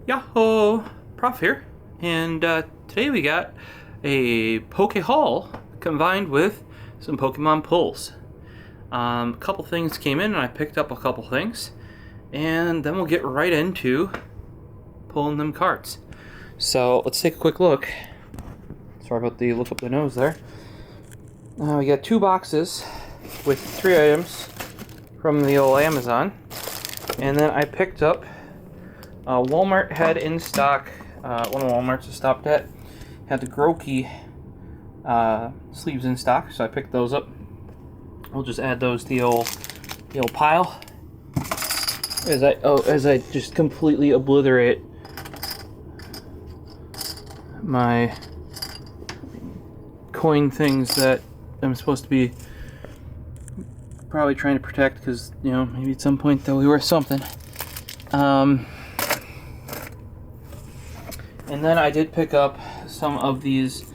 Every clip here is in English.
Yahoo! Prof here, and today we got a Poke haul combined with some Pokemon pulls. A couple things came in and I picked up a couple things, and then we'll get right into pulling them cards. So let's take a quick look. Sorry about the look up the nose there. We got 2 boxes with 3 items from the old Amazon, and then I picked up Walmart had in stock, one of Walmart's I stopped at, had the Groki sleeves in stock, so I picked those up. We'll just add those to the old pile as I just completely obliterate my coin things that I'm supposed to be probably trying to protect, because maybe at some point they'll be worth something. And then I did pick up some of these.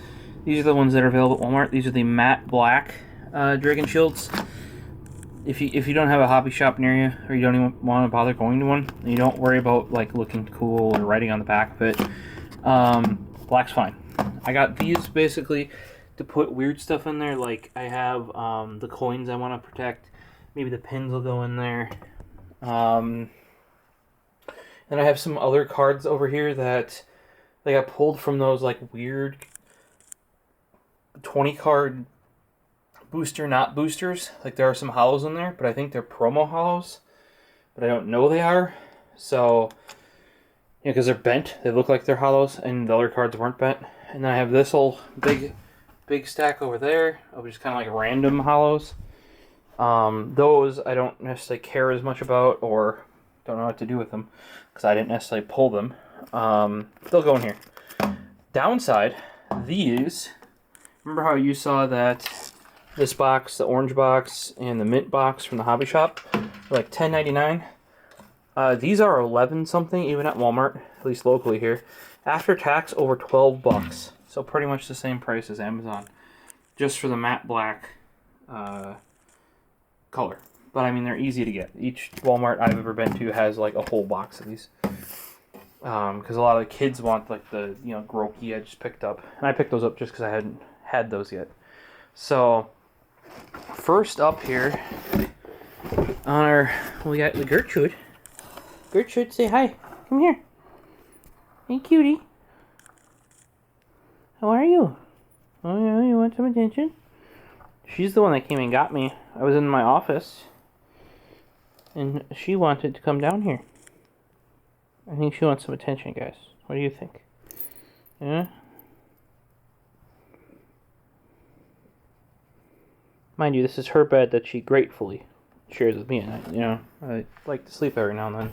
These are the ones that are available at Walmart. These are the matte black Dragon Shields. If you don't have a hobby shop near you, or you don't even want to bother going to one, you don't worry about like looking cool or writing on the back of it. Black's fine. I got these basically to put weird stuff in there. Like I have the coins I want to protect. Maybe the pins will go in there. Then I have some other cards over here that they got pulled from those like weird 20 card booster not boosters. Like there are some hollows in there, but I think they're promo hollows, but I don't know they are. So because they're bent, they look like they're hollows, and the other cards weren't bent. And then I have this whole big stack over there of just kind of like random hollows. Those I don't necessarily care as much about, or don't know what to do with them, because I didn't necessarily pull them. They'll go in here. Downside, these, remember how you saw that this box, the orange box, and the mint box from the hobby shop were like $10.99? These are 11 something even at Walmart, at least locally here. After tax, over 12 bucks. So pretty much the same price as Amazon, just for the matte black color. But I mean, they're easy to get. Each Walmart I've ever been to has like a whole box of these. Because a lot of the kids want like the Groki I just picked up, and I picked those up just because I hadn't had those yet. So first up here we got the Gertrude. Gertrude, say hi. Come here. Hey, cutie. How are you? Oh yeah, you want some attention? She's the one that came and got me. I was in my office, and she wanted to come down here. I think she wants some attention, guys. What do you think? Yeah? Mind you, this is her bed that she gratefully shares with me, and I like to sleep every now and then,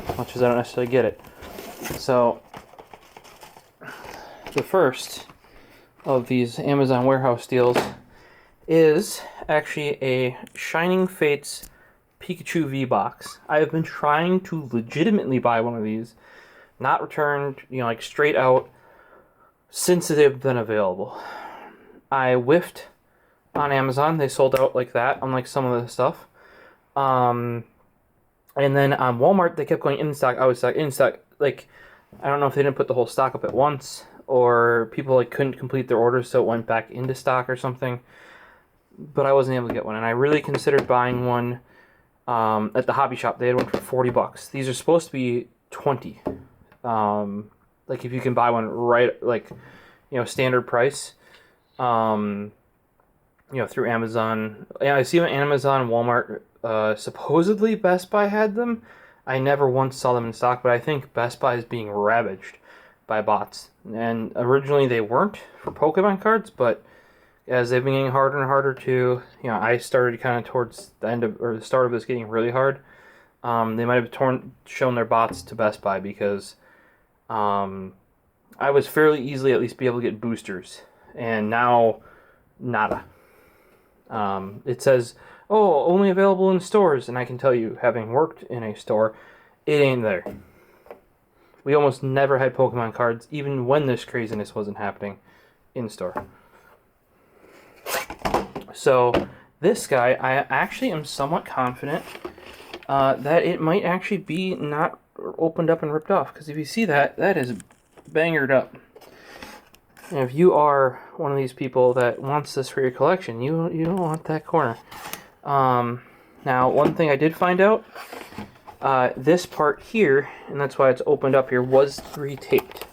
as much as I don't necessarily get it. So, the first of these Amazon warehouse deals is actually a Shining Fates Pikachu V Box. I have been trying to legitimately buy one of these, not returned, like straight out, since they've been available. I whiffed on Amazon. They sold out like that, unlike some of the stuff. And then on Walmart, they kept going in stock, out of stock, in stock. Like, I don't know if they didn't put the whole stock up at once, or people like couldn't complete their orders, so it went back into stock or something. But I wasn't able to get one, and I really considered buying one at the hobby shop. They had one for 40 bucks. These are supposed to be 20. Like if you can buy one right, like, standard price, through Amazon. Yeah, I see on Amazon, Walmart, supposedly Best Buy had them. I never once saw them in stock, but I think Best Buy is being ravaged by bots. And originally they weren't for Pokemon cards, but as they've been getting harder and harder to, I started kind of towards the end of, or the start of this getting really hard. They might have shown their bots to Best Buy, because I was fairly easily at least be able to get boosters, and now nada. It says, oh, only available in stores, and I can tell you, having worked in a store, it ain't there. We almost never had Pokemon cards, even when this craziness wasn't happening, in store. So this guy, I actually am somewhat confident that it might actually be not opened up and ripped off. Because if you see that, that is bangered up. And if you are one of these people that wants this for your collection, you don't want that corner. Now, one thing I did find out, this part here, and that's why it's opened up here, was re-taped.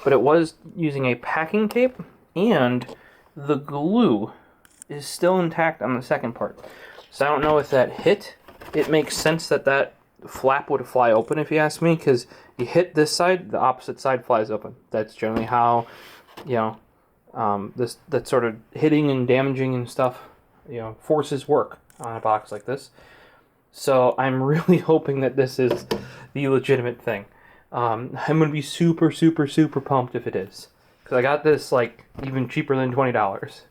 But it was using a packing tape, and the glue is still intact on the second part. So I don't know if that hit. It makes sense that that flap would fly open, if you ask me, because you hit this side, the opposite side flies open. That's generally how, you know, that sort of hitting and damaging and stuff, you know, forces work on a box like this. So I'm really hoping that this is the legitimate thing. I'm going to be super, super, super pumped if it is. Because I got this, like, even cheaper than $20.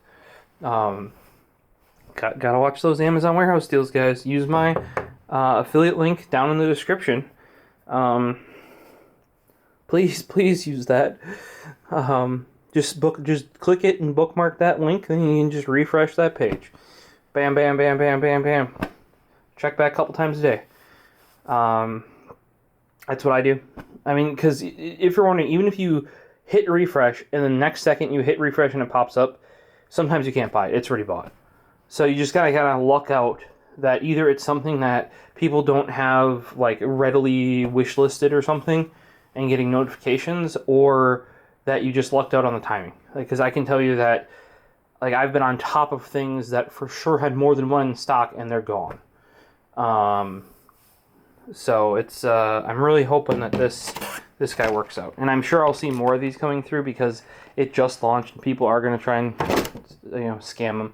Gotta watch those Amazon warehouse deals, guys. Use my affiliate link down in the description. Please use that. Just click it and bookmark that link, then you can just refresh that page. Bam, bam, bam, bam, bam, bam. Check back a couple times a day. That's what I do. I mean, because if you're wondering, even if you hit refresh and the next second you hit refresh and it pops up, sometimes you can't buy it. It's already bought. So you just gotta kind of luck out that either it's something that people don't have like readily wish listed or something and getting notifications, or that you just lucked out on the timing. Like, because I can tell you that, like, I've been on top of things that for sure had more than one in stock and they're gone. So it's I'm really hoping that this guy works out, and I'm sure I'll see more of these coming through because it just launched and people are going to try and, you know, scam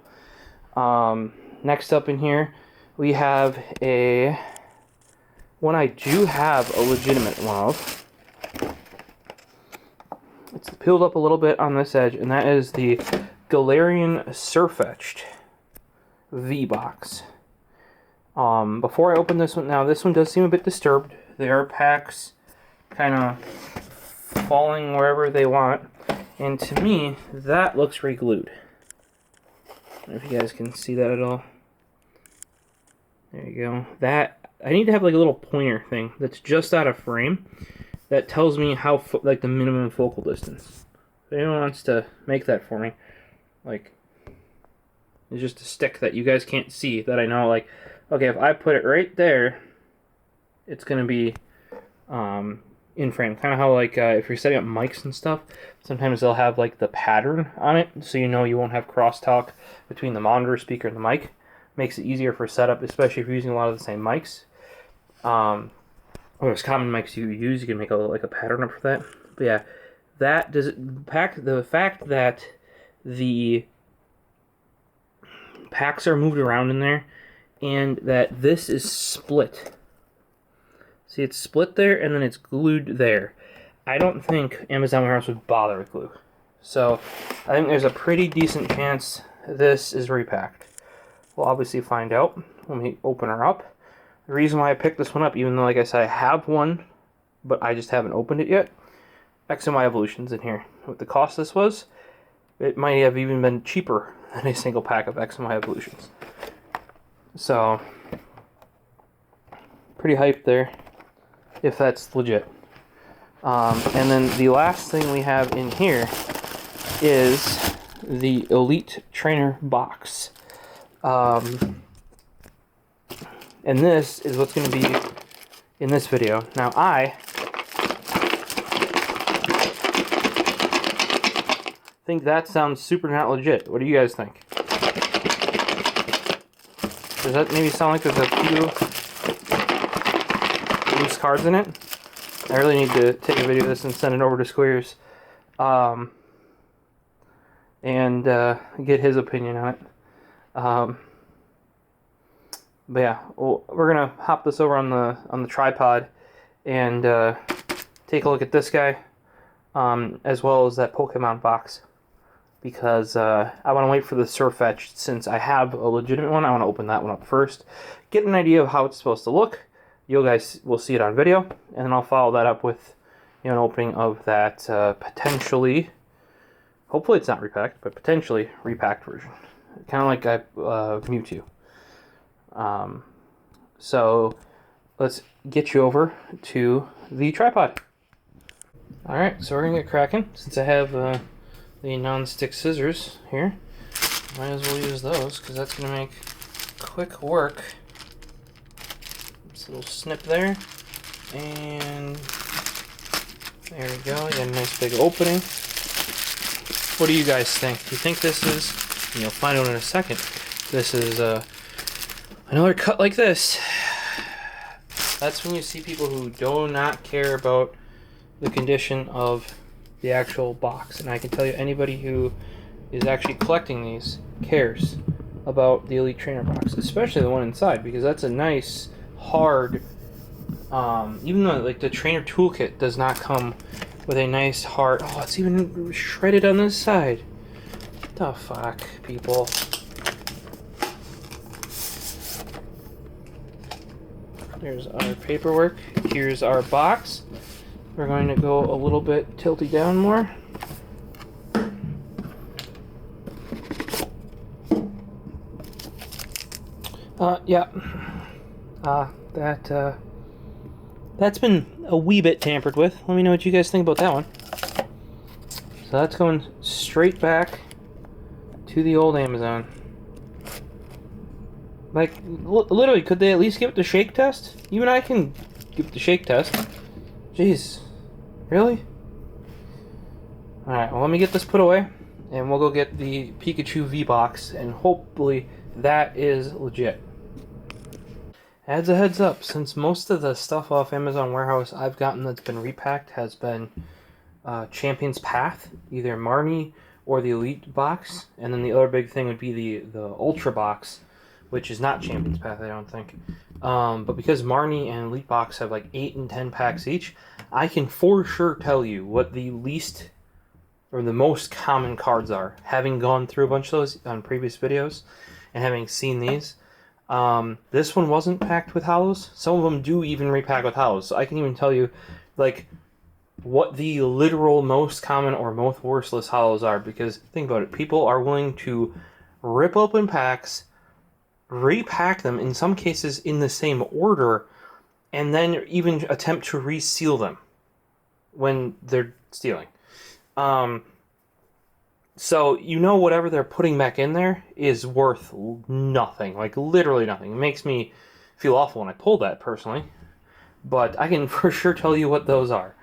them. Next up in here we have one I do have a legitimate one of. It's peeled up a little bit on this edge, and that is the Galarian Surfetched V Box. Before I open this one, now this one does seem a bit disturbed. There are packs kind of falling wherever they want, and to me, that looks re-glued. I don't know if you guys can see that at all. There you go. That, I need to have like a little pointer thing that's just out of frame that tells me how, like, the minimum focal distance. If anyone wants to make that for me, like, it's just a stick that you guys can't see that I know, like, okay, if I put it right there, it's going to be in frame. Kind of how, like, if you're setting up mics and stuff, sometimes they'll have, like, the pattern on it, so you know you won't have crosstalk between the monitor speaker and the mic. Makes it easier for setup, especially if you're using a lot of the same mics. Or there's common mics you use, you can make a pattern up for that. But yeah, that does it. The fact that the packs are moved around in there, and that this is split. See, it's split there, and then it's glued there. I don't think Amazon Warehouse would bother with glue. So I think there's a pretty decent chance this is repacked. We'll obviously find out when we open her up. The reason why I picked this one up, even though, like I said, I have one, but I just haven't opened it yet, X and Y Evolutions in here. What the cost this was, it might have even been cheaper than a single pack of X and Y Evolutions. So, pretty hyped there, if that's legit. And then the last thing we have in here is the Elite Trainer Box. And this is what's going to be in this video. Now, I think that sounds super not legit. What do you guys think? Does that maybe sound like there's a few loose cards in it? I really need to take a video of this and send it over to Squares. And get his opinion on it. But yeah, we're gonna hop this over on the tripod and take a look at this guy, as well as that Pokemon box, because I want to wait for the Surfetched. Since I have a legitimate one, I want to open that one up first, get an idea of how it's supposed to look. You guys will see it on video, and then I'll follow that up with, you know, an opening of that potentially, hopefully it's not repacked, but potentially repacked version, kind of like Mewtwo. So let's get you over to the tripod. Alright, so we're gonna get cracking. Since I have the non-stick scissors here, might as well use those because that's gonna make quick work. This little snip there, and there we go. You got a nice big opening. What do you guys think? Do you think this is, and you'll find out in a second, this is another cut like this? That's when you see people who do not care about the condition of the actual box. And I can tell you, anybody who is actually collecting these cares about the Elite Trainer box, especially the one inside, because that's a nice, hard, even though like the Trainer Toolkit does not come with a nice hard, oh, it's even shredded on this side. What the fuck, people? There's our paperwork. Here's our box. We're going to go a little bit tilty down more. Yeah. That's been a wee bit tampered with. Let me know what you guys think about that one. So that's going straight back to the old Amazon. Like, literally, could they at least give it the shake test? Even I can give it the shake test. Jeez. Really? Alright, well, let me get this put away, and we'll go get the Pikachu V Box, and hopefully that is legit. As a heads up, since most of the stuff off Amazon Warehouse I've gotten that's been repacked has been Champion's Path, either Marnie or the Elite Box, and then the other big thing would be the Ultra Box, which is not Champion's Path, I don't think. But because Marnie and Elite Box have like 8 and 10 packs each, I can for sure tell you what the least or the most common cards are, having gone through a bunch of those on previous videos and having seen these. This one wasn't packed with hollows. Some of them do even repack with hollows, so I can even tell you like what the literal most common or most worthless hollows are, because think about it, people are willing to rip open packs, repack them, in some cases in the same order, and then even attempt to reseal them when they're stealing. So you know whatever they're putting back in there is worth nothing, like literally nothing. It makes me feel awful when I pull that personally, but I can for sure tell you what those are.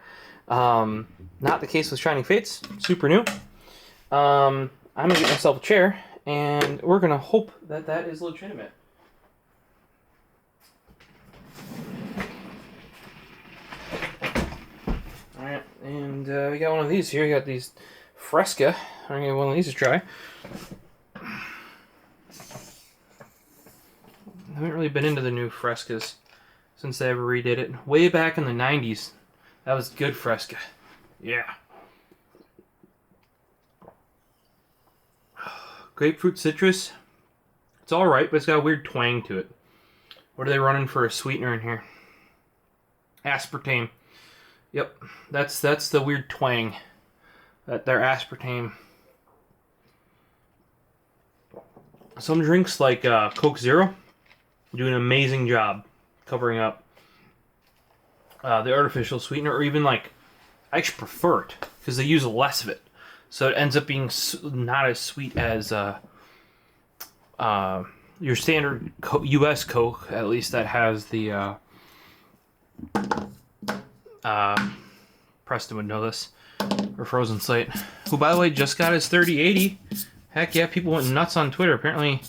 Not the case with Shining Fates, super new. I'm gonna get myself a chair, and we're gonna hope that that is legitimate. Alright, and we got one of these here. We got these Fresca. I'm gonna get one of these to try. I haven't really been into the new Frescas since they ever redid it. Way back in the 90s. That was good Fresca. Yeah. Grapefruit citrus. It's alright, but it's got a weird twang to it. What are they running for a sweetener in here? Aspartame. Yep, that's the weird twang. That they're aspartame. Some drinks like Coke Zero do an amazing job covering up the artificial sweetener, or even like, I actually prefer it because they use less of it, so it ends up being not as sweet as your standard U.S. Coke, at least that has the Preston would know this, or Frozen Slate, who by the way just got his 3080. Heck yeah, people went nuts on Twitter. Apparently,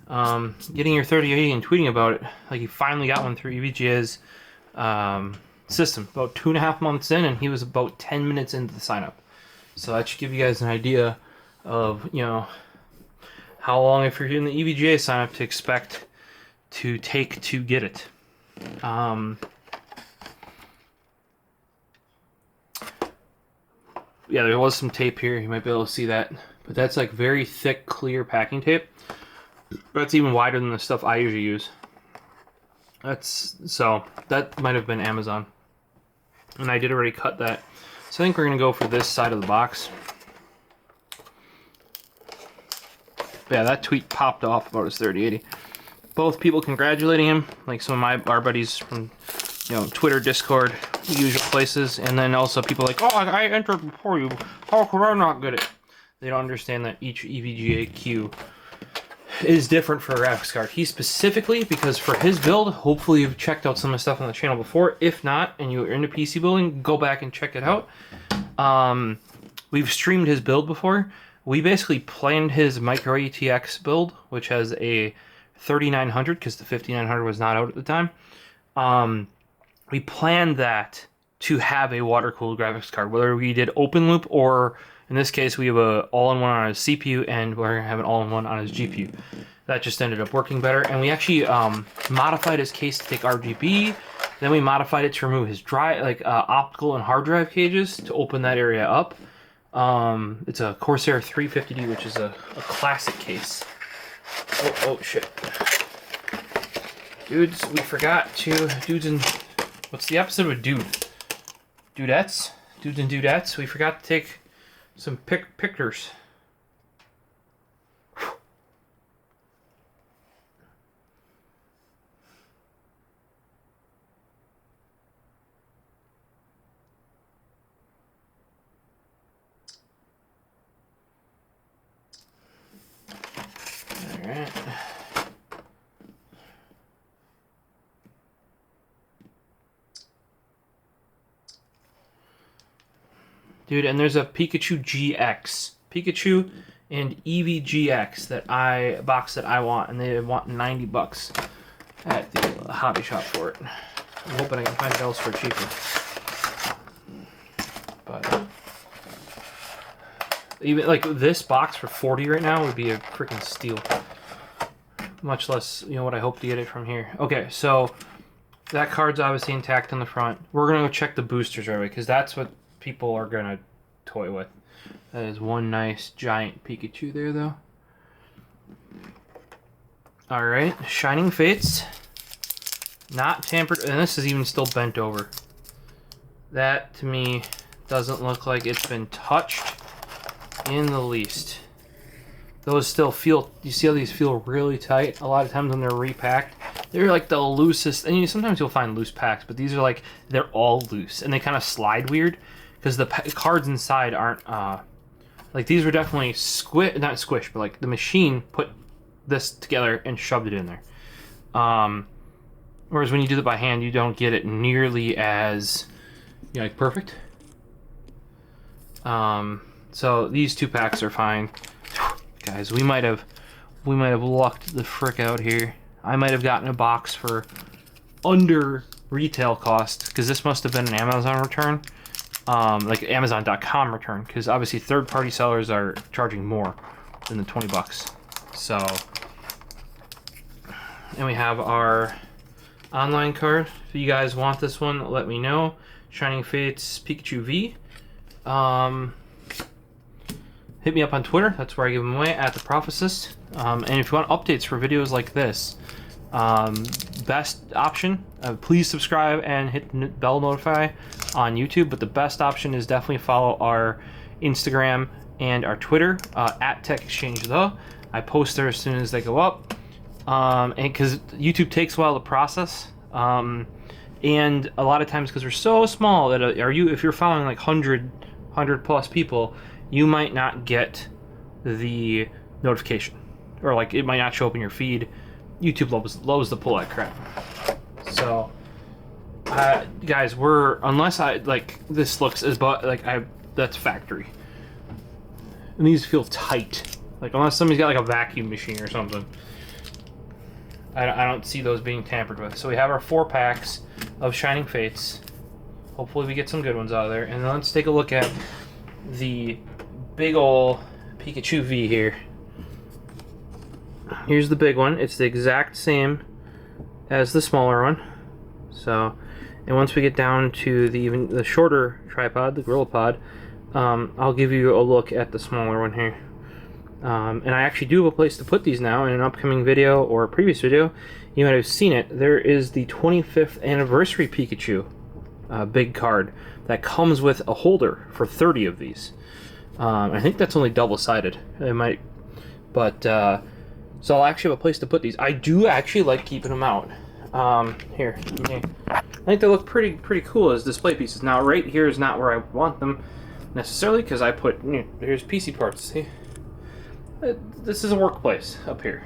getting your 3080 and tweeting about it, like he finally got one through EVGA's system. About 2.5 months in, and he was about 10 minutes into the sign up. So that should give you guys an idea of, you know, how long, if you're doing the EVGA sign up, to expect to take to get it. Yeah, there was some tape here. You might be able to see that. But that's like very thick, clear packing tape. That's even wider than the stuff I usually use. So that might have been Amazon. And I did already cut that. So I think we're going to go for this side of the box. But yeah, that tweet popped off about his 3080. Both people congratulating him. Like some of our buddies from you know, Twitter, Discord, the usual places. And then also people are like, oh, I entered before you. How could I not get it? They don't understand that each EVGA queue is different for a graphics card. He specifically, because for his build, hopefully you've checked out some of the stuff on the channel before. If not, and you're into PC building, go back and check it out. We've streamed his build before. We basically planned his Micro ATX build, which has a 3900, because the 5900 was not out at the time. We planned that to have a water-cooled graphics card, whether we did open loop or, in this case, we have a all-in-one on his CPU, and we're going to have an all-in-one on his GPU. That just ended up working better, and we actually modified his case to take RGB. Then we modified it to remove his optical and hard drive cages to open that area up. It's a Corsair 350D, which is a classic case. Oh shit. Dudes, we forgot to... Dudes and... What's the episode with dude? Dudettes? Dudes and dudettes. We forgot to take some pictures. Alright. Dude, and there's a Pikachu GX. Pikachu and Eevee GX box that I want, and they want $90 at the hobby shop for it. I'm hoping I can find it elsewhere cheaper. But even like this box for $40 right now would be a freaking steal. Much less, you know, what I hope to get it from here. Okay, so that card's obviously intact on the front. We're gonna go check the boosters right away, because that's what people are gonna toy with. That is one nice giant Pikachu there, though. Alright, Shining Fates. Not tampered, and this is even still bent over. That, to me, doesn't look like it's been touched in the least. Those still feel, you see how these feel really tight? A lot of times when they're repacked, they're like the loosest, and sometimes you'll find loose packs, but these are like, they're all loose, and they kind of slide weird, because the cards inside aren't, like these were definitely not squished, but like the machine put this together and shoved it in there. Whereas when you do it by hand, you don't get it nearly as, you know, like perfect. So these two packs are fine. Guys, we might have lucked the frick out here. I might have gotten a box for under retail cost, because this must have been an Amazon return. Like Amazon.com return, because obviously third-party sellers are charging more than the $20. So, and we have our online card. If you guys want this one, let me know. Shining Fates Pikachu V. Hit me up on Twitter. That's where I give them away, at the Prophecist. And if you want updates for videos like this, best option, please subscribe and hit the bell notify on YouTube, but the best option is definitely follow our Instagram and our Twitter, at Tech Exchange though. I post there as soon as they go up, and because YouTube takes a while to process, and a lot of times because we're so small that if you're following like 100 plus people, you might not get the notification, or like it might not show up in your feed. YouTube loves to pull that crap. So, guys, unless I like this looks as that's factory, and these feel tight. Like unless somebody's got like a vacuum machine or something, I don't see those being tampered with. So we have our 4 packs of Shining Fates. Hopefully we get some good ones out of there. And then let's take a look at the big ol' Pikachu V here. Here's the big one. It's the exact same as the smaller one. So, and once we get down to the shorter tripod, the Gorilla Pod, I'll give you a look at the smaller one here. And I actually do have a place to put these now in an upcoming video or a previous video. You might have seen it. There is the 25th anniversary Pikachu big card that comes with a holder for 30 of these. I think that's only double-sided. It might, but so I'll actually have a place to put these. I do actually like keeping them out. Here, let think they look pretty cool as display pieces. Now, right here is not where I want them necessarily, because I put, you know, here's PC parts. See, this is a workplace up here.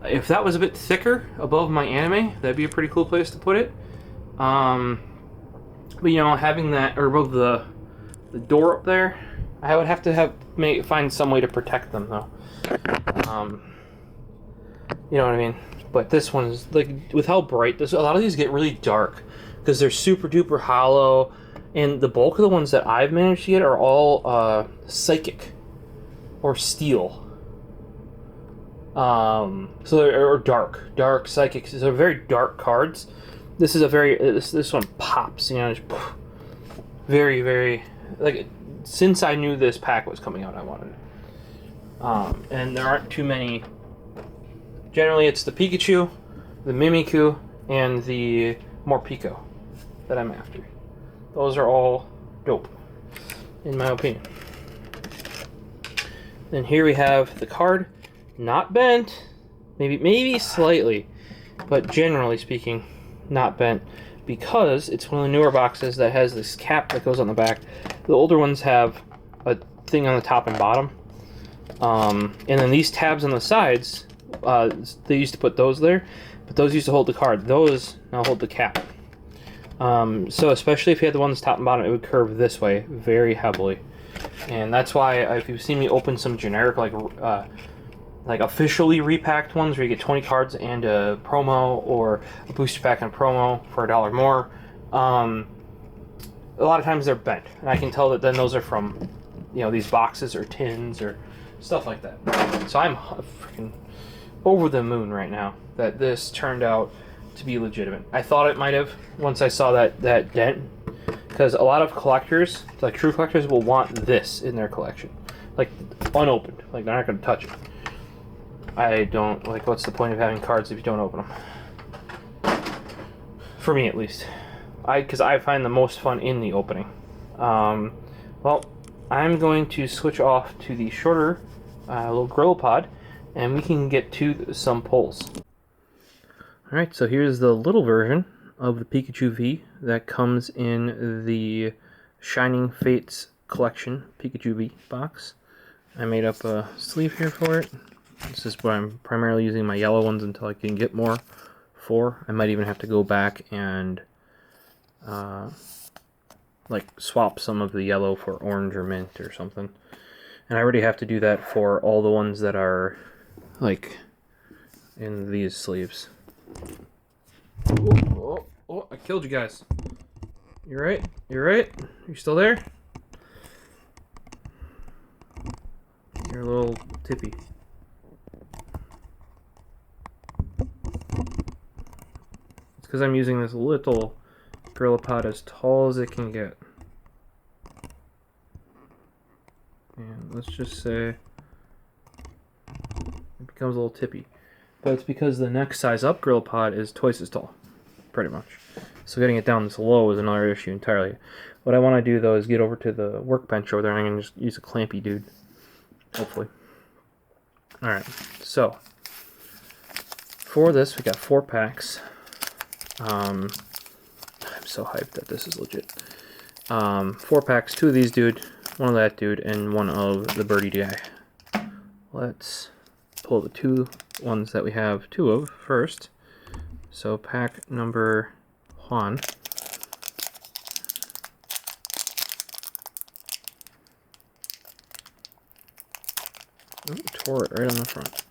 If that was a bit thicker above my anime, that'd be a pretty cool place to put it. But you know, having that or above the door up there, I would have to find some way to protect them though. You know what I mean? But this one is like, with how bright a lot of these get really dark because they're super duper hollow, and the bulk of the ones that I've managed to get are all psychic or steel. So they're dark psychic. So they're very dark cards. This is a very this one pops. You know, just very very like. Since I knew this pack was coming out, I wanted it. And there aren't too many. Generally, it's the Pikachu, the Mimikyu, and the Morpeko that I'm after. Those are all dope, in my opinion. Then here we have the card, not bent, maybe slightly, but generally speaking, not bent, because it's one of the newer boxes that has this cap that goes on the back. The older ones have a thing on the top and bottom, and then these tabs on the sides, they used to put those there, but those used to hold the card. Those now hold the cap. So especially if you had the ones top and bottom, it would curve this way very heavily, and that's why if you've seen me open some generic like officially repacked ones where you get 20 cards and a promo, or a booster pack and a promo for $1 more, a lot of times they're bent, and I can tell that then those are from, you know, these boxes or tins or stuff like that. So I'm freaking over the moon right now that this turned out to be legitimate. I thought it might have once I saw that dent, because a lot of collectors, like true collectors, will want this in their collection, like unopened, like they're not going to touch it. I don't, like, what's the point of having cards if you don't open them? For me, at least. Because I find the most fun in the opening. Well, I'm going to switch off to the shorter little Gorilla Pod, and we can get to some pulls. Alright, so here's the little version of the Pikachu V that comes in the Shining Fates Collection Pikachu V box. I made up a sleeve here for it. This is where I'm primarily using my yellow ones until I can get more for. I might even have to go back and like swap some of the yellow for orange or mint or something. And I already have to do that for all the ones that are like in these sleeves. Oh, I killed you guys. You're right? You're right? You still there? You're a little tippy. It's because I'm using this little Gorilla Pod as tall as it can get. And let's just say it becomes a little tippy. But it's because the next size up Gorilla Pod is twice as tall, pretty much. So getting it down this low is another issue entirely. What I want to do though is get over to the workbench over there, and I'm going to just use a clampy dude, hopefully. Alright, so for this we got 4 packs. I'm so hyped that this is legit. 4 packs, 2 of these dude, 1 of that dude, and 1 of the birdie guy. Let's pull the 2 ones that we have 2 of first. So pack number 1. Ooh, tore it right on the front.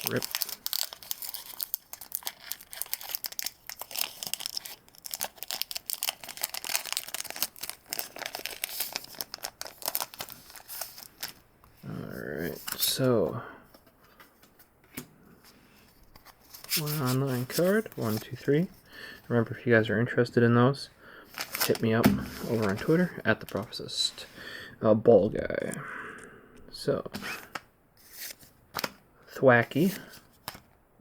Rip. Alright, so 1 online card, 1, 2, 3. Remember, if you guys are interested in those, hit me up over on Twitter at the Prophecist. Ball guy. So Thwacky,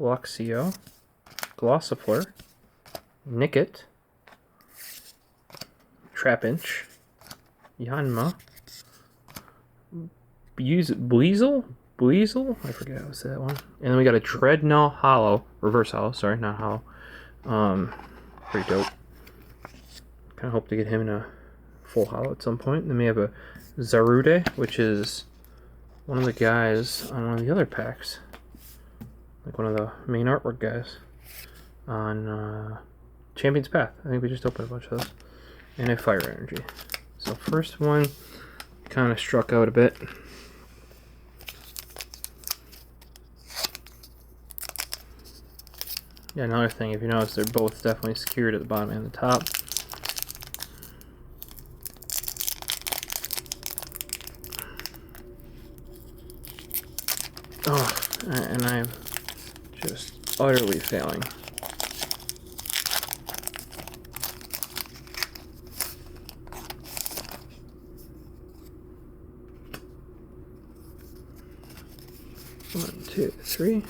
Luxio, Glossifleur, Nickit, Trapinch, Yanma, Bleasel, Buizel? I forget what's that one. And then we got a Dreadnought Hollow. Reverse Hollow, sorry, not Hollow. Pretty dope. Kind of hope to get him in a full Hollow at some point. Then we have a Zarude, which is one of the guys on one of the other packs. Like one of the main artwork guys on Champion's Path. I think we just opened a bunch of those. And a Fire Energy. So first one kind of struck out a bit. Yeah, another thing, if you notice, they're both definitely secured at the bottom and the top. Oh, and I'm just utterly failing. One, two, three.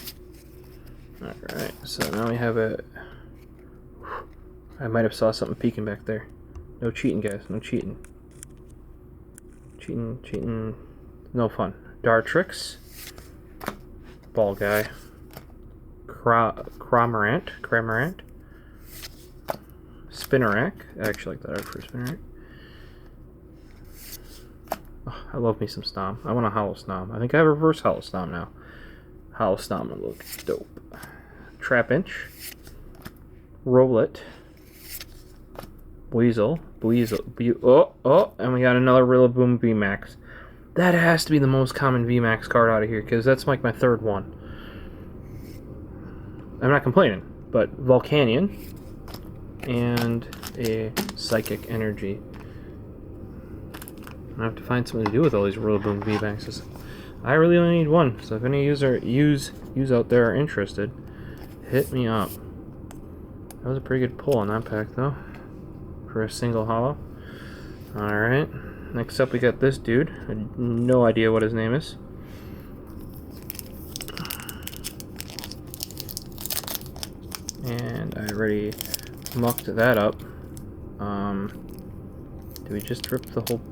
Alright, so now we have a... I might have saw something peeking back there. No cheating, guys. No cheating. Cheating. No fun. Dartrix. Ball guy. Cramorant. Spinnerack. I actually like that art for Spinnerack. Oh, I love me some Snom. I want a Hollow Snom. I think I have a reverse Hollow Snom now. Hollow Snom would look dope. Trapinch, Rowlet, Buizel, and we got another Rillaboom VMAX. That has to be the most common VMAX card out of here, because that's like my third one. I'm not complaining, but Volcanion and a Psychic Energy. I have to find something to do with all these Rillaboom VMAXs. I really only need one, so if any yous out there are interested, hit me up. That was a pretty good pull on that pack, though, for a single hollow. Alright, next up we got this dude. I have no idea what his name is. And I already mucked that up. Do we just rip the whole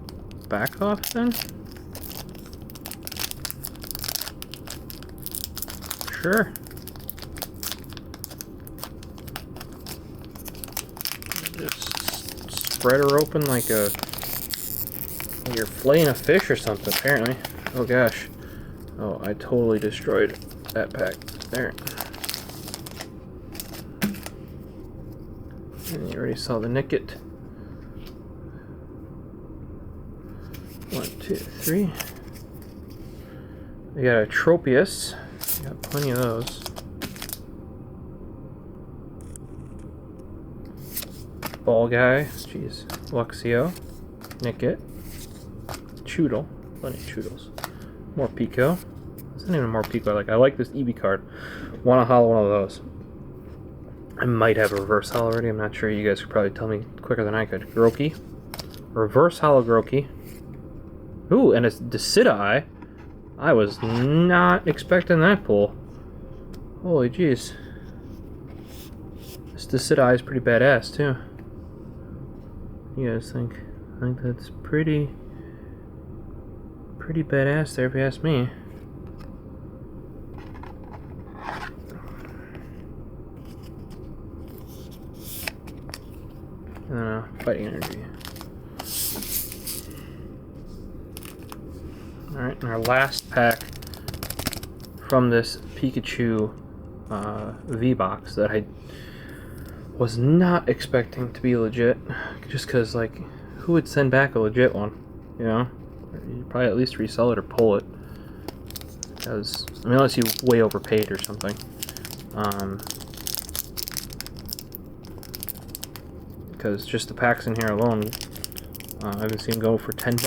back off then? Sure. Just spread her open like you're flaying a fish or something, apparently. Oh gosh. Oh, I totally destroyed that pack. There. And you already saw the Nickit. 1, 2, 3. We got a Tropius. Got plenty of those. Ball guy, jeez, Luxio, Nickit, Choodle, plenty of Choodles, more Pico. It's not even more Pico. I like this EV card. Want to hollow one of those. I might have a reverse hollow already. I'm not sure. You guys could probably tell me quicker than I could. Grookey, reverse hollow Grookey. Ooh, and it's Decidueye. I was not expecting that pull. Holy jeez. This Decidueye is pretty badass too. You guys think? I think that's pretty badass there if you ask me. Fighting Energy. Alright, and our last pack from this Pikachu V Box that I was not expecting to be legit, just because, like, who would send back a legit one, you know? You'd probably at least resell it or pull it, because, I mean, unless you way overpaid or something. Because just the packs in here alone, I've been seeing go for $10.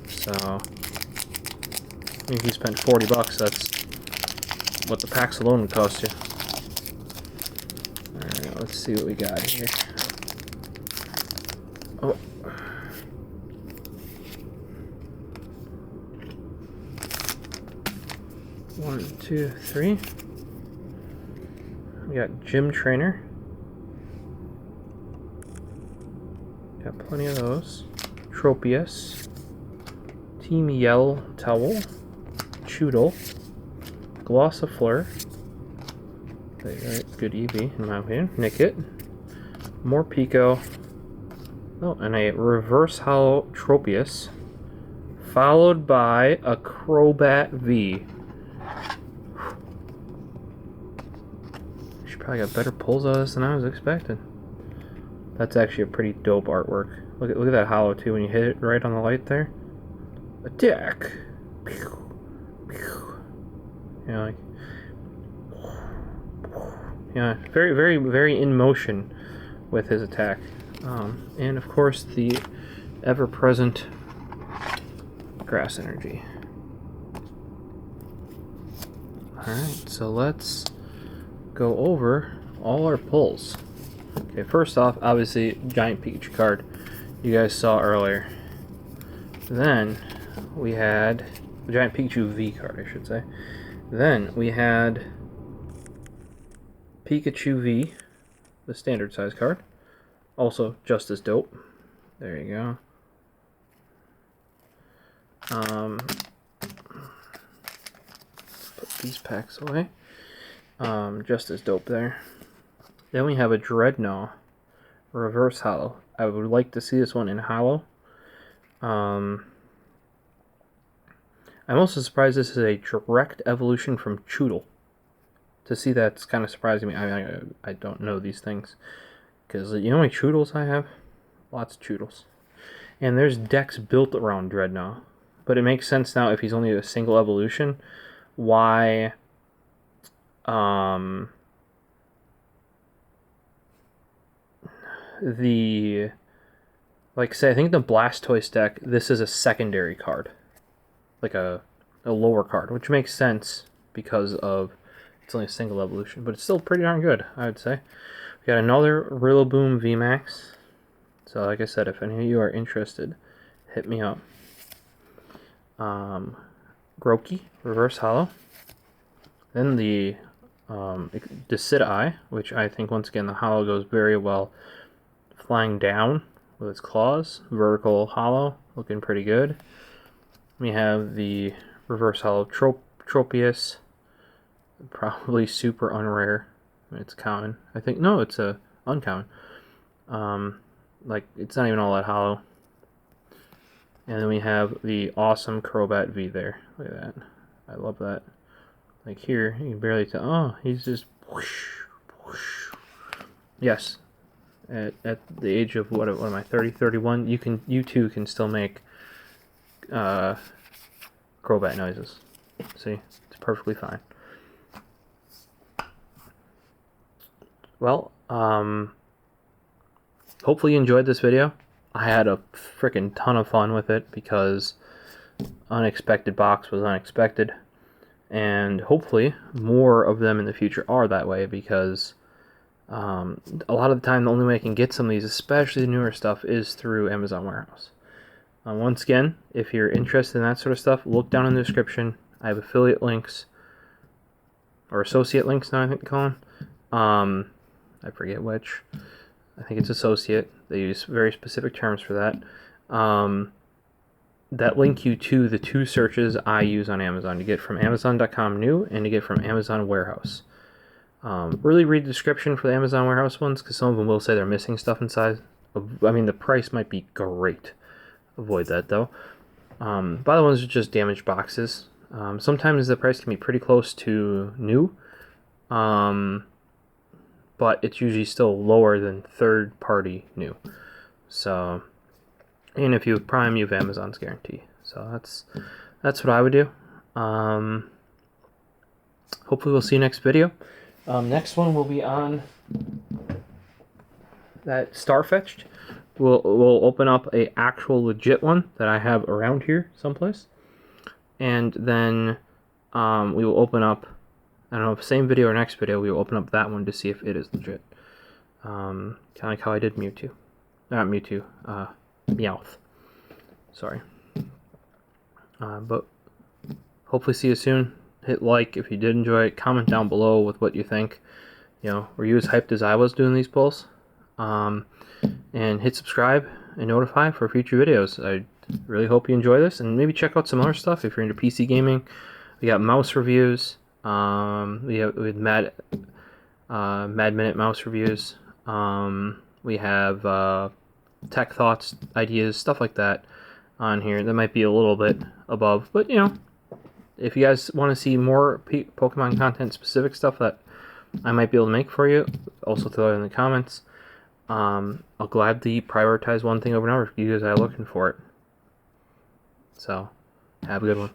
So, if you spent $40, that's what the packs alone would cost you. Alright, let's see what we got here. Oh. One, two, three. We got Gym Trainer. Got plenty of those. Tropius. Team Yell Towel. Choodle, Glossifleur, good EV in my opinion, Nickit, more Pico, oh, and a Reverse Hollow Tropius, followed by a Crobat V. She probably got better pulls out of this than I was expecting. That's actually a pretty dope artwork. Look at that hollow too when you hit it right on the light there. Attack! Yeah, like, yeah, very, very, very in motion with his attack. And of course the ever-present Grass Energy. Alright, so let's go over all our pulls. Okay, first off, obviously, Giant Pikachu card you guys saw earlier. Then we had the Giant Pikachu V card, I should say. Then we had Pikachu V, the standard size card. Also just as dope. There you go. Put these packs away. Just as dope there. Then we have a Dreadnought Reverse Hollow. I would like to see this one in Hollow. I'm also surprised this is a direct evolution from Choodle. To see that's kind of surprising me. I don't know these things. Because you know how many Choodles I have? Lots of Choodles. And there's decks built around Dreadnought. But it makes sense now if he's only a single evolution. Why... like say, I think the Blastoise deck, this is a secondary card. Like a lower card, which makes sense because of it's only a single evolution, but it's still pretty darn good, I would say. We got another Rillaboom VMAX. So like I said, if any of you are interested, hit me up. Grookey, Reverse Hollow. Then the Decidueye, which I think once again the hollow goes very well flying down with its claws. Vertical hollow, looking pretty good. We have the Reverse Hollow Tropius, probably super unrare. It's common. I think, no, it's a uncommon. Like, it's not even all that hollow. And then we have the awesome Crobat V there. Look at that. I love that. Like here, you can barely tell. Oh, he's just whoosh, whoosh. Yes. At the age of, what am I, 30, 31, you too can still make Crobat noises. See? It's perfectly fine. Well, hopefully you enjoyed this video. I had a freaking ton of fun with it because unexpected box was unexpected. And hopefully more of them in the future are that way because a lot of the time the only way I can get some of these, especially the newer stuff, is through Amazon Warehouse. Once again, if you're interested in that sort of stuff, look down in the description. I have affiliate links, or associate links now I think they call them. I forget which. I think it's associate. They use very specific terms for that. That link you to the two searches I use on Amazon to get from Amazon.com new and to get from Amazon Warehouse. Really read the description for the Amazon Warehouse ones because some of them will say they're missing stuff inside. I mean, the price might be great. Avoid that though. The other ones are just damaged boxes. Sometimes the price can be pretty close to new, but it's usually still lower than third-party new. So, and if you have Prime, you have Amazon's guarantee. So that's what I would do. Hopefully we'll see you next video. Next one will be on that Starfetched. We'll open up a actual legit one that I have around here someplace, and then we will open up, I don't know if same video or next video, we will open up that one to see if it is legit. Kind of like how I did Mewtwo. Not Mewtwo, Meowth. Sorry. But hopefully see you soon. Hit like if you did enjoy it. Comment down below with what you think. You know, were you as hyped as I was doing these pulls? And hit subscribe and notify for future videos. I really hope you enjoy this, and maybe check out some other stuff if you're into PC gaming. We got mouse reviews. We have Mad Minute mouse reviews. We have tech thoughts, ideas, stuff like that on here. That might be a little bit above, but you know, if you guys want to see more Pokemon content specific stuff that I might be able to make for you, also throw it in the comments. I'll gladly prioritize one thing over another if you guys are looking for it. So, have a good one.